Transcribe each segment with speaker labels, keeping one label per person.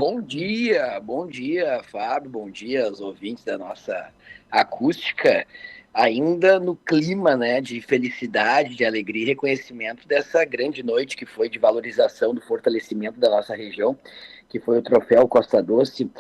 Speaker 1: Bom dia, Fábio, bom dia aos ouvintes da nossa acústica, ainda no clima, né, de felicidade, de alegria e reconhecimento dessa grande noite que foi de valorização do fortalecimento da nossa região, que foi o Troféu Costa Doce.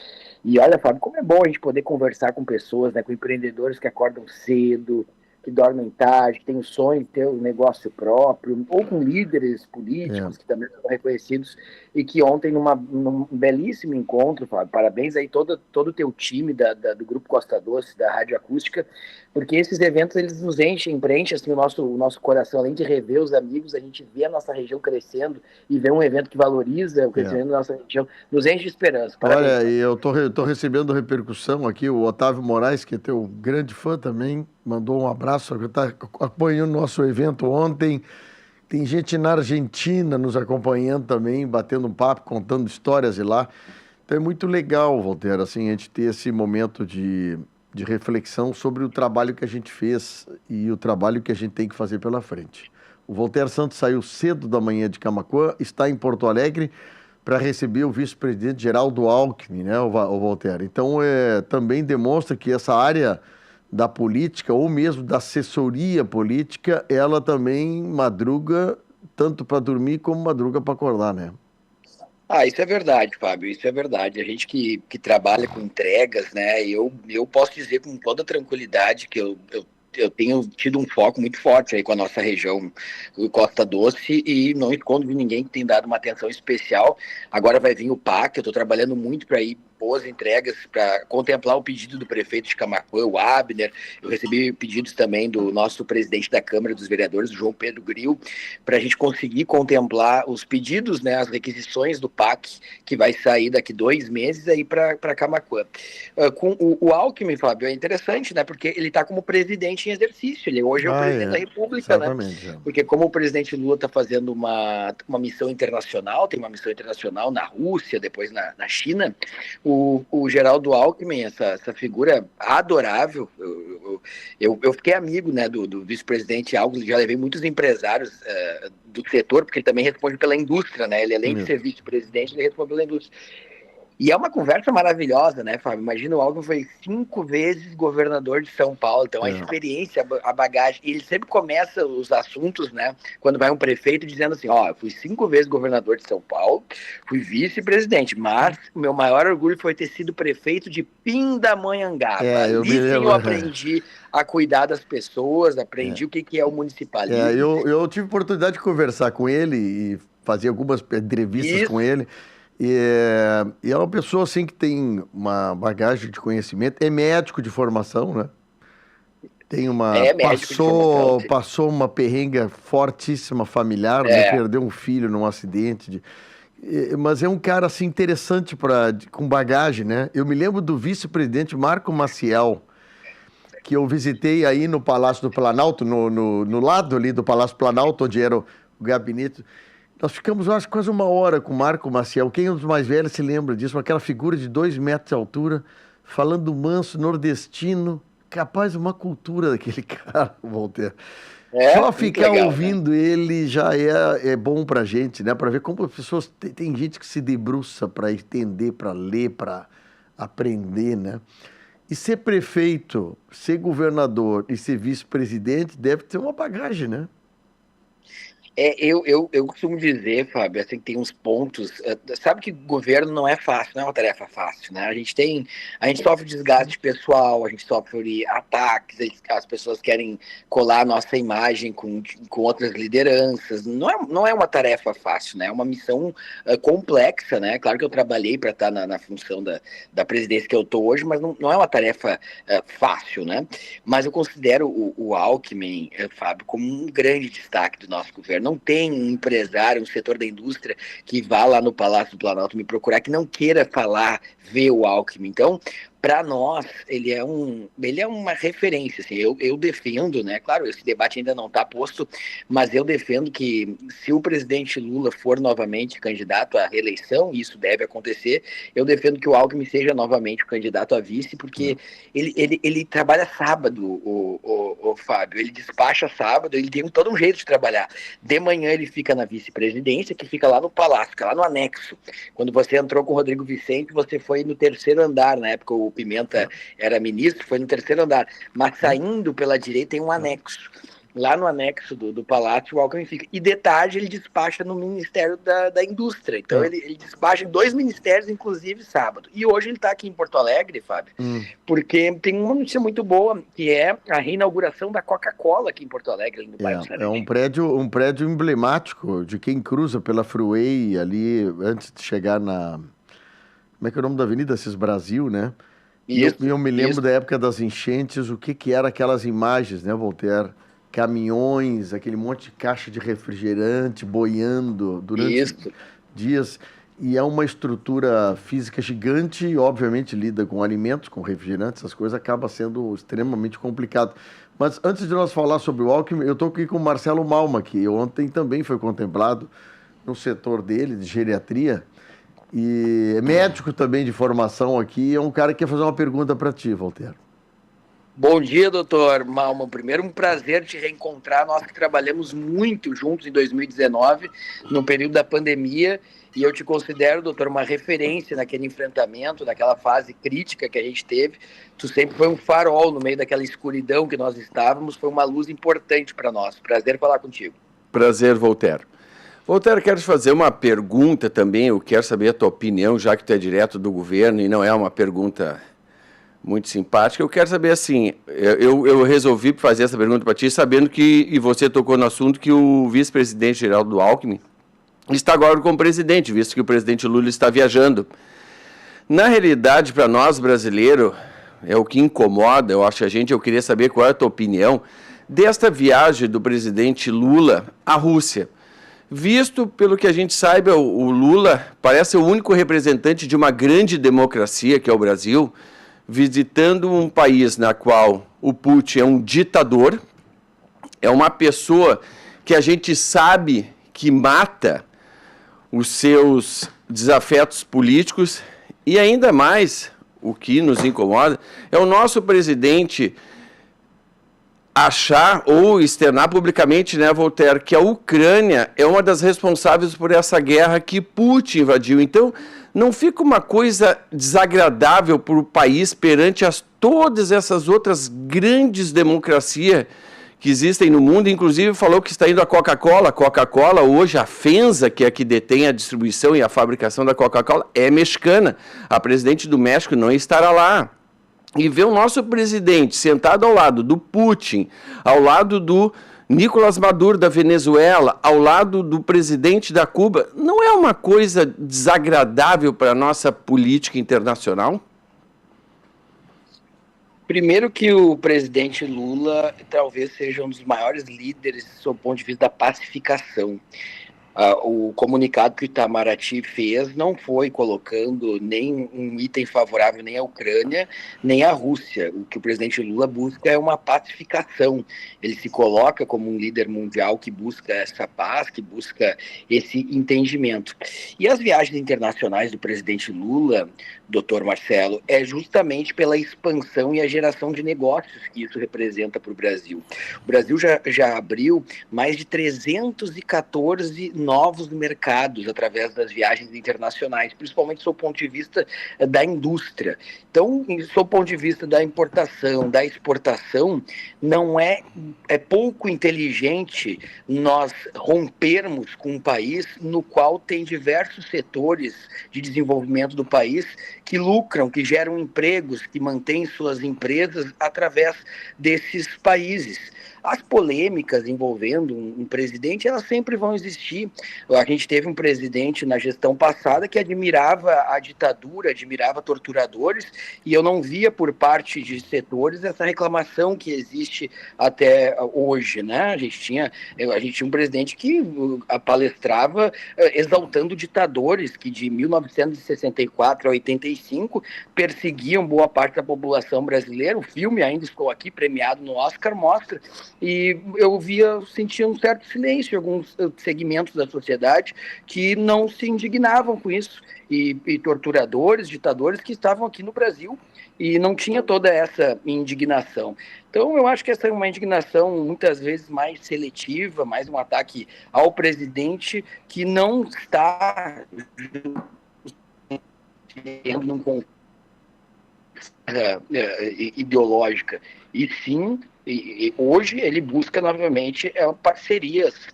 Speaker 1: E olha, Fábio, como é bom a gente poder conversar com pessoas, né, com empreendedores que acordam cedo, que dormem tarde, que têm o sonho de ter um negócio próprio, ou com líderes
Speaker 2: É.
Speaker 1: políticos que também são reconhecidos e que ontem, num belíssimo encontro, Fábio, parabéns aí todo o teu time do Grupo Costa Doce, da Rádio Acústica, porque esses eventos, eles nos preenchem assim, o nosso coração, além de rever os amigos, a gente vê a nossa região crescendo e vê um evento que valoriza o
Speaker 2: É.
Speaker 1: crescimento da nossa região, nos enche de esperança. Parabéns,
Speaker 2: Olha, e
Speaker 1: Fábio.
Speaker 2: eu tô recebendo repercussão aqui. O Otávio Moraes, que é teu grande fã também, mandou um abraço, que está acompanhando o nosso evento ontem. Tem gente na Argentina nos acompanhando também, batendo um papo, contando histórias de lá. Então é muito legal, Walter, assim, a gente ter esse momento de reflexão sobre o trabalho que a gente fez e o trabalho que a gente tem que fazer pela frente. O Walter Santos saiu cedo da manhã de Camaquã, está em Porto Alegre para receber o vice-presidente Geraldo Alckmin, né, o Walter. Então, também demonstra que essa área da política, ou mesmo da assessoria política, ela também madruga tanto para dormir como madruga para acordar, né?
Speaker 1: Ah, isso é verdade, Fábio, isso é verdade. A gente que trabalha com entregas, né? Eu posso dizer com toda tranquilidade que eu tenho tido um foco muito forte aí com a nossa região Costa Doce e não escondo de ninguém que tem dado uma atenção especial. Agora vai vir o PAC, eu estou trabalhando muito para ir boas entregas para contemplar o pedido do prefeito de Camaquã, o Abner. Eu recebi pedidos também do nosso presidente da Câmara dos Vereadores, o João Pedro Gril, para a gente conseguir contemplar os pedidos, né, as requisições do PAC, que vai sair daqui 2 meses aí para Camaquã. Com o Alckmin, Fábio, é interessante, né, porque ele está como presidente em exercício, ele hoje é o
Speaker 2: Ah,
Speaker 1: presidente da
Speaker 2: é.
Speaker 1: República, né,
Speaker 2: Exatamente. É.
Speaker 1: porque como o presidente Lula está fazendo uma missão internacional, tem uma missão internacional na Rússia, depois na China, o Geraldo Alckmin, essa figura adorável, eu fiquei amigo, né, do vice-presidente Alckmin, já levei muitos empresários do setor, porque ele também responde pela indústria, né? Ele, além de
Speaker 2: Isso.
Speaker 1: ser vice-presidente, ele responde pela indústria. E é uma conversa maravilhosa, né, Fábio? Imagina, o Alckmin foi 5 vezes governador de São Paulo, então a
Speaker 2: É.
Speaker 1: experiência, a bagagem, e ele sempre começa os assuntos, né, quando vai um prefeito dizendo assim, ó, eu fui 5 vezes governador de São Paulo, fui vice-presidente, mas o meu maior orgulho foi ter sido prefeito de Pindamonhangaba.
Speaker 2: Eu me
Speaker 1: Ali sim
Speaker 2: lembro.
Speaker 1: eu aprendi a cuidar das pessoas, aprendi o que é o municipalismo.
Speaker 2: Eu tive oportunidade de conversar com ele e fazer algumas entrevistas com
Speaker 1: Isso,
Speaker 2: ele. E é uma pessoa assim que tem uma bagagem de conhecimento, é médico de formação, né? Tem uma
Speaker 1: é médico de formação.
Speaker 2: passou uma perrenga fortíssima familiar, né?
Speaker 1: É,
Speaker 2: Perdeu um filho num acidente, mas é um cara assim interessante com bagagem, né? Eu me lembro do vice-presidente Marco Maciel, que eu visitei aí no Palácio do Planalto, no lado ali do Palácio do Planalto, onde era o gabinete. Nós ficamos, eu acho, quase uma hora com o Marco Maciel. Quem é um dos mais velhos se lembra disso? Aquela figura de 2 metros de altura, falando manso, nordestino, capaz de uma cultura daquele cara, Voltaire. Só
Speaker 1: muito
Speaker 2: ficar
Speaker 1: legal, né?
Speaker 2: ouvindo ele já é bom pra gente, né? Para ver como as pessoas. Tem gente que se debruça para entender, para ler, para aprender, né? E ser prefeito, ser governador e ser vice-presidente deve ter uma bagagem, né?
Speaker 1: Eu costumo dizer, Fábio, assim, que tem uns pontos. Sabe que governo não é fácil, não é uma tarefa fácil, né? A gente sofre desgaste pessoal, a gente sofre ataques, as pessoas querem colar a nossa imagem com outras lideranças. Não é uma tarefa fácil, né? É uma missão complexa, né? Claro que eu trabalhei para estar na função da presidência que eu estou hoje, mas não é uma tarefa fácil, né? Mas eu considero o Alckmin, Fábio, como um grande destaque do nosso governo. Não tem um empresário, um setor da indústria que vá lá no Palácio do Planalto me procurar que não queira falar, ver o Alckmin. Então, para nós, ele é uma referência, assim, eu defendo, né, claro, esse debate ainda não está posto, mas eu defendo que se o presidente Lula for novamente candidato à reeleição, e isso deve acontecer, eu defendo que o Alckmin seja novamente o candidato a vice, porque ele trabalha sábado, o Fábio, ele despacha sábado, ele tem todo um jeito de trabalhar. De manhã ele fica na vice-presidência, que fica lá no Palácio, fica lá no anexo. Quando você entrou com o Rodrigo Vicente, você foi no terceiro andar, na época o Pimenta era ministro, foi no terceiro andar, mas saindo pela direita tem um anexo. Lá no anexo do Palácio, o Alckmin fica. E de tarde ele despacha no Ministério da Indústria. Então ele despacha em 2 ministérios, inclusive sábado. E hoje ele está aqui em Porto Alegre, Fábio, porque tem uma notícia muito boa, que é a reinauguração da Coca-Cola aqui em Porto Alegre, no bairro
Speaker 2: É um prédio emblemático de quem cruza pela Freeway ali, antes de chegar na... Como é que é o nome da avenida? Cis Brasil, né? E eu me lembro da época das enchentes, o que era aquelas imagens, né, Voltaire? Caminhões, aquele monte de caixa de refrigerante boiando durante dias. E é uma estrutura física gigante e, obviamente, lida com alimentos, com refrigerantes, essas coisas, acaba sendo extremamente complicado. Mas antes de nós falar sobre o Alckmin, eu estou aqui com o Marcelo Malma, que ontem também foi contemplado no setor dele, de geriatria, e é médico também de formação aqui, é um cara que quer fazer uma pergunta para ti, Voltaire.
Speaker 1: Bom dia, doutor Malma. Primeiro, um prazer te reencontrar. Nós que trabalhamos muito juntos em 2019, no período da pandemia, e eu te considero, doutor, uma referência naquele enfrentamento, naquela fase crítica que a gente teve. Tu sempre foi um farol no meio daquela escuridão que nós estávamos, foi uma luz importante para nós. Prazer falar contigo.
Speaker 3: Prazer, Voltaire. Voltaire, quero te fazer uma pergunta também, eu quero saber a tua opinião, já que tu é direto do governo e não é uma pergunta muito simpática. Eu quero saber, assim, eu resolvi fazer essa pergunta para ti, sabendo que, e você tocou no assunto, que o vice-presidente Geraldo Alckmin está agora como presidente, visto que o presidente Lula está viajando. Na realidade, para nós brasileiros, é o que incomoda, eu acho, eu queria saber qual é a tua opinião desta viagem do presidente Lula à Rússia. Visto, pelo que a gente saiba, o Lula parece o único representante de uma grande democracia, que é o Brasil, visitando um país na qual o Putin é um ditador, é uma pessoa que a gente sabe que mata os seus desafetos políticos, e ainda mais, o que nos incomoda, é o nosso presidente achar ou externar publicamente, né, Voltaire, que a Ucrânia é uma das responsáveis por essa guerra que Putin invadiu. Então, não fica uma coisa desagradável para o país perante todas essas outras grandes democracias que existem no mundo, inclusive falou que está indo a Coca-Cola. Coca-Cola, hoje, a FEMSA, que é que detém a distribuição e a fabricação da Coca-Cola, é mexicana. A presidente do México não estará lá. E ver o nosso presidente sentado ao lado do Putin, ao lado do Nicolás Maduro da Venezuela, ao lado do presidente da Cuba, não é uma coisa desagradável para a nossa política internacional?
Speaker 1: Primeiro que o presidente Lula talvez seja um dos maiores líderes do ponto de vista da pacificação. O comunicado que o Itamaraty fez não foi colocando nem um item favorável nem à Ucrânia, nem à Rússia. O que o presidente Lula busca é uma pacificação. Ele se coloca como um líder mundial que busca essa paz, que busca esse entendimento. E as viagens internacionais do presidente Lula, doutor Marcelo, é justamente pela expansão e a geração de negócios que isso representa para o Brasil. O Brasil já abriu mais de 314 novos mercados através das viagens internacionais, principalmente do seu ponto de vista da indústria. Então, do seu ponto de vista da importação, da exportação, não é pouco inteligente nós rompermos com um país no qual tem diversos setores de desenvolvimento do país que lucram, que geram empregos, que mantêm suas empresas através desses países. as polêmicas envolvendo um presidente, elas sempre vão existir. A gente teve um presidente na gestão passada que admirava a ditadura, admirava torturadores, e eu não via por parte de setores essa reclamação que existe até hoje, né? A gente tinha um presidente que palestrava exaltando ditadores que de 1964 a 85 perseguiam boa parte da população brasileira. O filme Ainda Estou Aqui, premiado no Oscar, mostra, e eu sentia um certo silêncio em alguns segmentos da sociedade que não se indignavam com isso, e torturadores, ditadores que estavam aqui no Brasil e não tinha toda essa indignação. Então, eu acho que essa é uma indignação muitas vezes mais seletiva, mais um ataque ao presidente que não está tendo um conflito ideológica. E sim, hoje ele busca novamente parcerias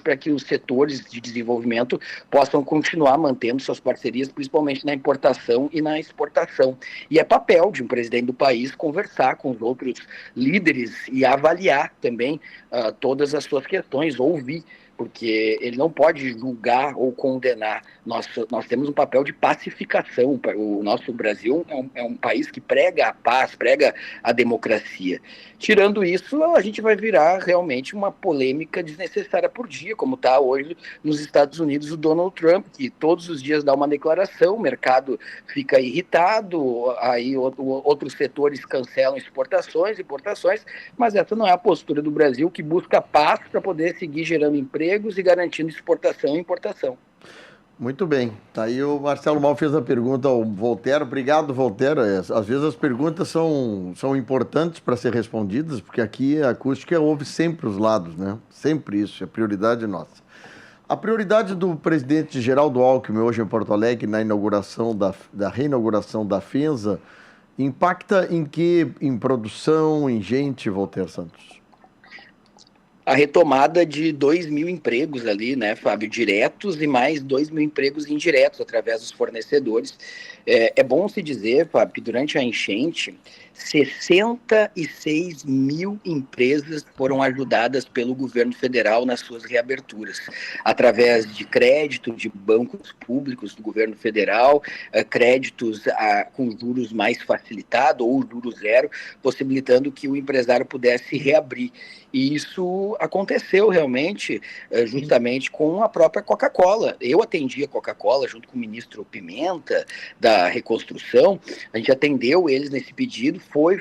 Speaker 1: para que os setores de desenvolvimento possam continuar mantendo suas parcerias, principalmente na importação e na exportação. E é papel de um presidente do país conversar com os outros líderes e avaliar também todas as suas questões, ouvir, porque ele não pode julgar ou condenar. Nós temos um papel de pacificação. O nosso Brasil é um país que prega a paz, prega a democracia. Tirando isso, a gente vai virar realmente uma polêmica desnecessária por dia, como está hoje nos Estados Unidos o Donald Trump, que todos os dias dá uma declaração, o mercado fica irritado, aí outros setores cancelam exportações, importações, mas essa não é a postura do Brasil, que busca paz para poder seguir gerando empregos e garantindo exportação e importação.
Speaker 2: Muito bem. Tá aí o Marcelo Mal fez a pergunta ao Voltaire. Obrigado, Voltaire. Às vezes as perguntas são importantes para ser respondidas, porque aqui a acústica ouve sempre os lados, né? Sempre isso, é prioridade nossa. A prioridade do presidente Geraldo Alckmin hoje em Porto Alegre, na inauguração da reinauguração da FENSA, impacta em que? Em produção, em gente, Voltaire Santos?
Speaker 1: A retomada de 2.000 empregos ali, né, Fábio, diretos, e mais 2.000 empregos indiretos através dos fornecedores. É bom se dizer, Fábio, que durante a enchente, 66 mil empresas foram ajudadas pelo governo federal nas suas reaberturas, através de crédito de bancos públicos do governo federal, créditos com juros mais facilitados ou juros zero, possibilitando que o empresário pudesse reabrir. E isso aconteceu realmente, justamente com a própria Coca-Cola. Eu atendi a Coca-Cola junto com o ministro Pimenta, da Reconstrução. A gente atendeu eles nesse pedido,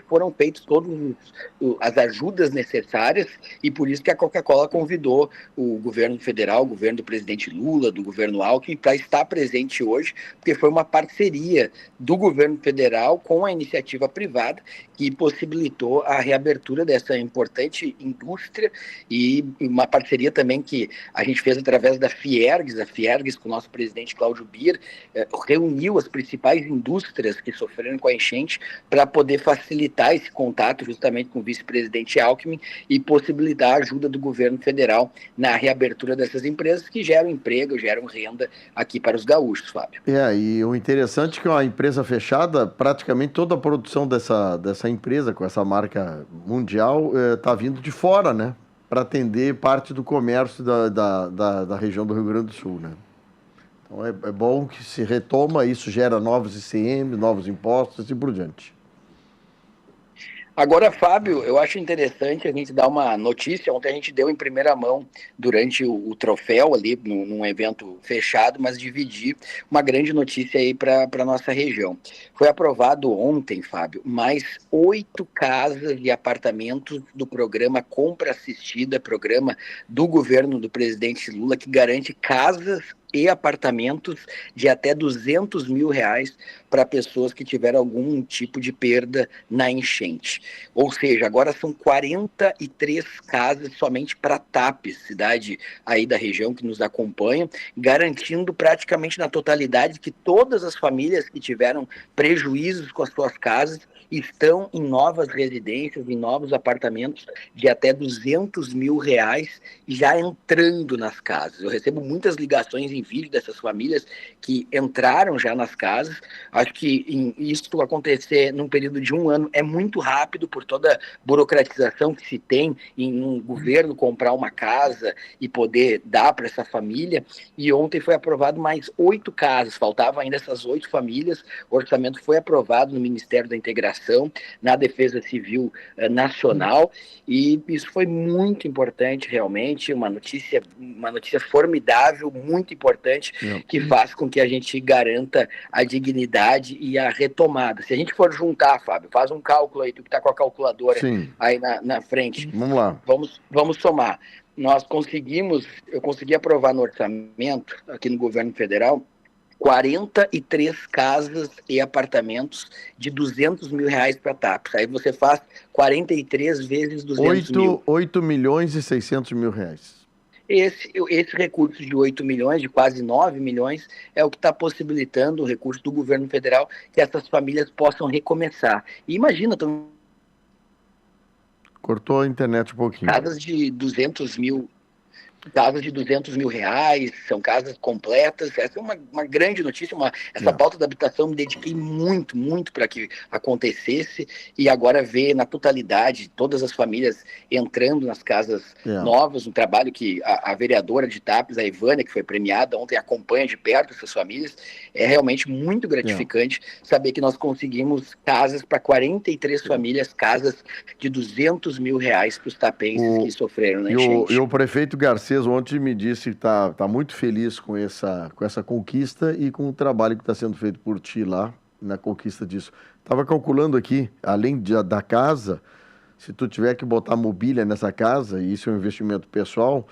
Speaker 1: foram feitas todas as ajudas necessárias, e por isso que a Coca-Cola convidou o governo federal, o governo do presidente Lula, do governo Alckmin, para estar presente hoje, porque foi uma parceria do governo federal com a iniciativa privada que possibilitou a reabertura dessa importante indústria, e uma parceria também que a gente fez através da Fiergs com o nosso presidente Cláudio Bier, reuniu as principais indústrias que sofreram com a enchente para poder facilitar esse contato justamente com o vice-presidente Alckmin e possibilitar a ajuda do governo federal na reabertura dessas empresas que geram emprego, geram renda aqui para os gaúchos, Fábio.
Speaker 2: E o interessante é que uma empresa fechada, praticamente toda a produção dessa empresa, com essa marca mundial, está vindo de fora, né? Para atender parte do comércio da região do Rio Grande do Sul, né? Então é bom que se retoma, isso gera novos ICM, novos impostos e por diante.
Speaker 1: Agora, Fábio, eu acho interessante a gente dar uma notícia. Ontem a gente deu em primeira mão durante o troféu ali, num evento fechado, mas dividir uma grande notícia aí para a nossa região. Foi aprovado ontem, Fábio, mais 8 casas e apartamentos do programa Compra Assistida, programa do governo do presidente Lula, que garante casas e apartamentos de até R$200 mil para pessoas que tiveram algum tipo de perda na enchente. Ou seja, agora são 43 casas somente para Tapes, cidade aí da região que nos acompanha, garantindo praticamente na totalidade que todas as famílias que tiveram prejuízos com as suas casas estão em novas residências, em novos apartamentos de até R$200 mil já entrando nas casas. Eu recebo muitas ligações e em vídeo dessas famílias que entraram já nas casas. Acho que isso acontecer num período de 1 ano é muito rápido por toda a burocratização que se tem em um governo comprar uma casa e poder dar para essa família. E ontem foi aprovado mais 8 casas, faltavam ainda essas 8 famílias. O orçamento foi aprovado no Ministério da Integração, na Defesa Civil Nacional, e isso foi muito importante, realmente, uma notícia formidável, muito importante, que faz com que a gente garanta a dignidade e a retomada. Se a gente for juntar, Fábio, faz um cálculo aí, tu que está com a calculadora aí na frente.
Speaker 2: Vamos lá.
Speaker 1: Vamos somar. Eu consegui aprovar no orçamento, aqui no governo federal, 43 casas e apartamentos de R$200 mil para TAPS. Aí você faz 43 vezes 200 mil.
Speaker 2: 8 milhões e 600 mil reais.
Speaker 1: Esse recurso de 8 milhões, de quase 9 milhões, é o que está possibilitando o recurso do governo federal que essas famílias possam recomeçar. E imagina,
Speaker 2: cortou a internet um pouquinho.
Speaker 1: Casas de 200 mil reais, são casas completas. Essa é uma grande notícia. Essa pauta da habitação me dediquei muito, muito para que acontecesse, e agora ver na totalidade todas as famílias entrando nas casas novas, um trabalho que a vereadora de Tapes, a Ivânia, que foi premiada ontem, acompanha de perto essas famílias. É realmente muito gratificante saber que nós conseguimos casas para 43 famílias, casas de R$200 mil para os tapenses que sofreram na enchente.
Speaker 2: E o prefeito Garcês ontem me disse que está muito feliz com essa conquista e com o trabalho que está sendo feito por ti lá na conquista disso. Estava calculando aqui, além da casa, se tu tiver que botar mobília nessa casa, e isso é um investimento pessoal,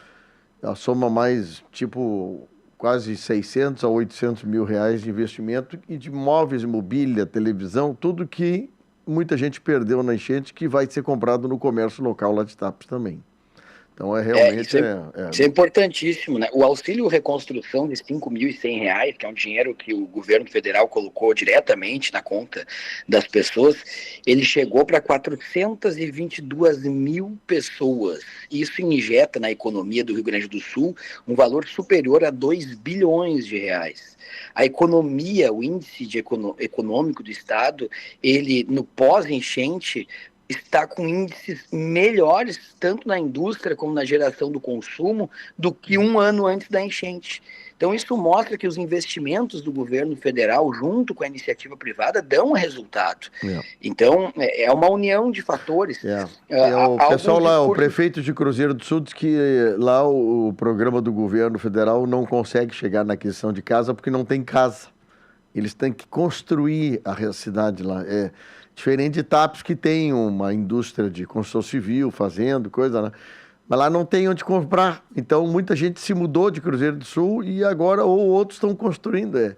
Speaker 2: a soma mais, tipo, quase 600 a 800 mil reais de investimento, e de móveis, mobília, televisão, tudo que muita gente perdeu na enchente, que vai ser comprado no comércio local lá de Tapes também. Então, realmente...
Speaker 1: Isso é importantíssimo, né? O auxílio reconstrução de R$5.100, que é um dinheiro que o governo federal colocou diretamente na conta das pessoas, ele chegou para 422 mil pessoas. Isso injeta na economia do Rio Grande do Sul um valor superior a R$2 bilhões. A economia, o índice econômico do Estado, ele, no pós-enchente, está com índices melhores, tanto na indústria como na geração do consumo, do que 1 ano antes da enchente. Então, isso mostra que os investimentos do governo federal, junto com a iniciativa privada, dão resultado. Então, é uma união de fatores.
Speaker 2: O pessoal lá, o prefeito de Cruzeiro do Sul, diz que lá o programa do governo federal não consegue chegar na aquisição de casa porque não tem casa. Eles têm que construir a cidade lá. Diferente de Tapes, que tem uma indústria de construção civil, fazendo coisa, né? Mas lá não tem onde comprar. Então, muita gente se mudou de Cruzeiro do Sul e agora outros estão construindo.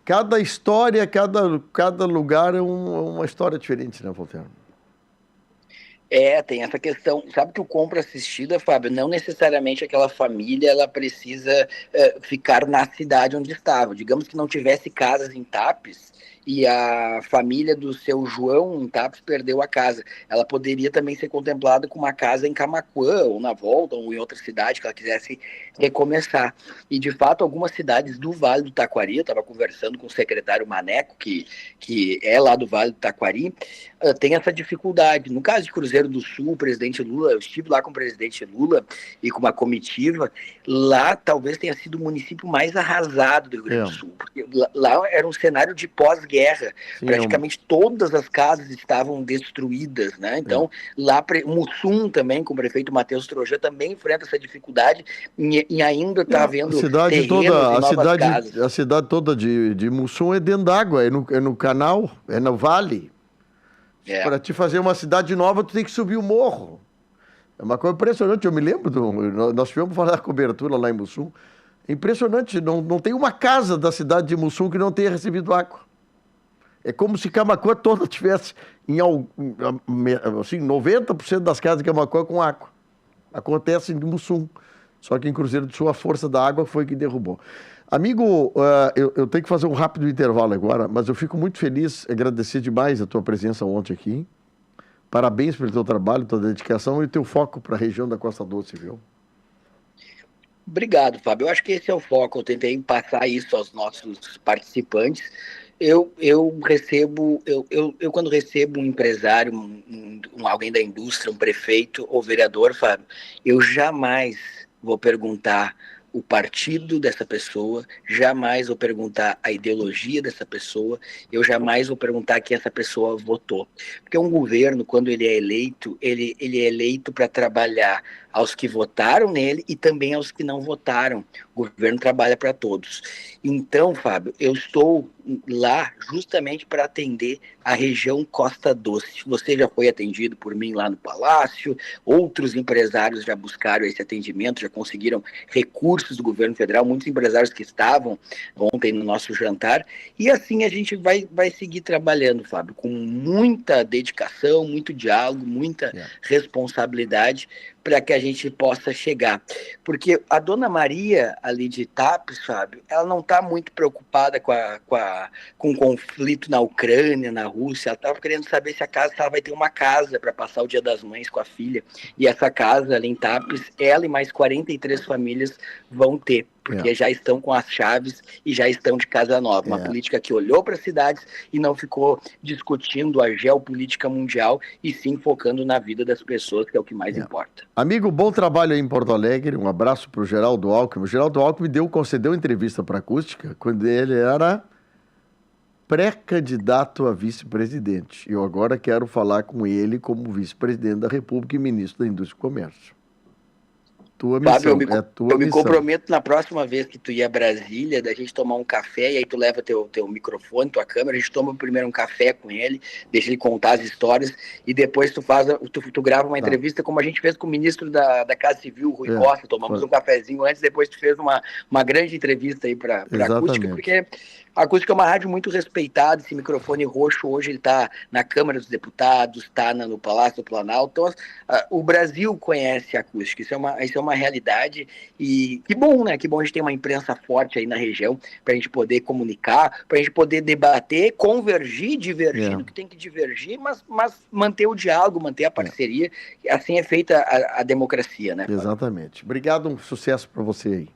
Speaker 2: Cada história, cada lugar é uma história diferente, né, Voltaire?
Speaker 1: Tem essa questão. Sabe que o compra assistida, Fábio, não necessariamente aquela família ela precisa ficar na cidade onde estava. Digamos que não tivesse casas em Tapes e a família do seu João em Tapes perdeu a casa. Ela poderia também ser contemplada com uma casa em Camaquã, ou na Volta, ou em outra cidade que ela quisesse recomeçar. E, de fato, algumas cidades do Vale do Taquari, eu estava conversando com o secretário Maneco, que é lá do Vale do Taquari, tem essa dificuldade. No caso de Cruzeiro do Sul, o presidente Lula, eu estive lá com o presidente Lula e com uma comitiva, lá talvez tenha sido o município mais arrasado do Rio Grande do Sul, porque lá era um cenário de pós-guerra, praticamente todas as casas estavam destruídas, né? Então, lá, Mussum também, com o prefeito Matheus Trojan, também enfrenta essa dificuldade e ainda está havendo
Speaker 2: a cidade toda de Mussum é dentro d'água, é no canal, é no vale. Para te fazer uma cidade nova, tu tem que subir o morro. É uma coisa impressionante. Eu me lembro, nós tivemos fazer a cobertura lá em Mussum. É impressionante, não tem uma casa da cidade de Mussum que não tenha recebido água. É como se Camaquã toda tivesse, assim, 90% das casas de Camaquã com água. Acontece em Mussum. Só que em Cruzeiro do Sul a força da água foi que derrubou. Amigo, eu tenho que fazer um rápido intervalo agora, mas eu fico muito feliz, agradecer demais a tua presença ontem aqui. Parabéns pelo teu trabalho, tua dedicação e teu foco para a região da Costa Doce, viu?
Speaker 1: Obrigado, Fábio. Eu acho que esse é o foco. Eu tentei passar isso aos nossos participantes. Eu recebo, eu quando recebo um empresário, alguém da indústria, um prefeito ou vereador, Fábio, eu jamais vou perguntar o partido dessa pessoa, jamais vou perguntar a ideologia dessa pessoa, eu jamais vou perguntar quem essa pessoa votou. Porque um governo, quando ele é eleito, ele é eleito para trabalhar aos que votaram nele e também aos que não votaram. O governo trabalha para todos. Então, Fábio, eu estou lá justamente para atender a região Costa Doce. Você já foi atendido por mim lá no Palácio, outros empresários já buscaram esse atendimento, já conseguiram recursos do governo federal, muitos empresários que estavam ontem no nosso jantar, e assim a gente vai seguir trabalhando, Fábio, com muita dedicação, muito diálogo, muita responsabilidade, para que a gente possa chegar. Porque a dona Maria, ali de Itapes, Fábio, ela não está muito preocupada com o conflito na Ucrânia, na Rússia. Ela estava querendo saber se ela vai ter uma casa para passar o Dia das Mães com a filha. E essa casa ali em Itapes, ela e mais 43 famílias vão ter, porque já estão com as chaves e já estão de casa nova. Uma política que olhou para as cidades e não ficou discutindo a geopolítica mundial, e sim focando na vida das pessoas, que é o que mais importa.
Speaker 2: Amigo, bom trabalho aí em Porto Alegre. Um abraço para o Geraldo Alckmin. O Geraldo Alckmin concedeu entrevista para a Acústica quando ele era pré-candidato a vice-presidente. Eu agora quero falar com ele como vice-presidente da República e ministro da Indústria e Comércio. Tua missão,
Speaker 1: Fábio, eu me comprometo na próxima vez que tu ir a Brasília, da gente tomar um café, e aí tu leva teu microfone, tua câmera, a gente toma primeiro um café com ele, deixa ele contar as histórias, e depois tu grava uma entrevista, como a gente fez com o ministro da Casa Civil, Rui Costa, tomamos um cafezinho antes, depois tu fez uma grande entrevista aí para a Acústica, porque a Acústica é uma rádio muito respeitada. Esse microfone roxo hoje ele está na Câmara dos Deputados, está no Palácio do Planalto. Então, o Brasil conhece a Acústica. Isso é uma realidade, e que bom, né? Que bom a gente ter uma imprensa forte aí na região para a gente poder comunicar, para a gente poder debater, convergir, divergir no que tem que divergir, mas manter o diálogo, manter a parceria. Assim é feita a democracia, né?
Speaker 2: Exatamente. Obrigado, um sucesso para você aí.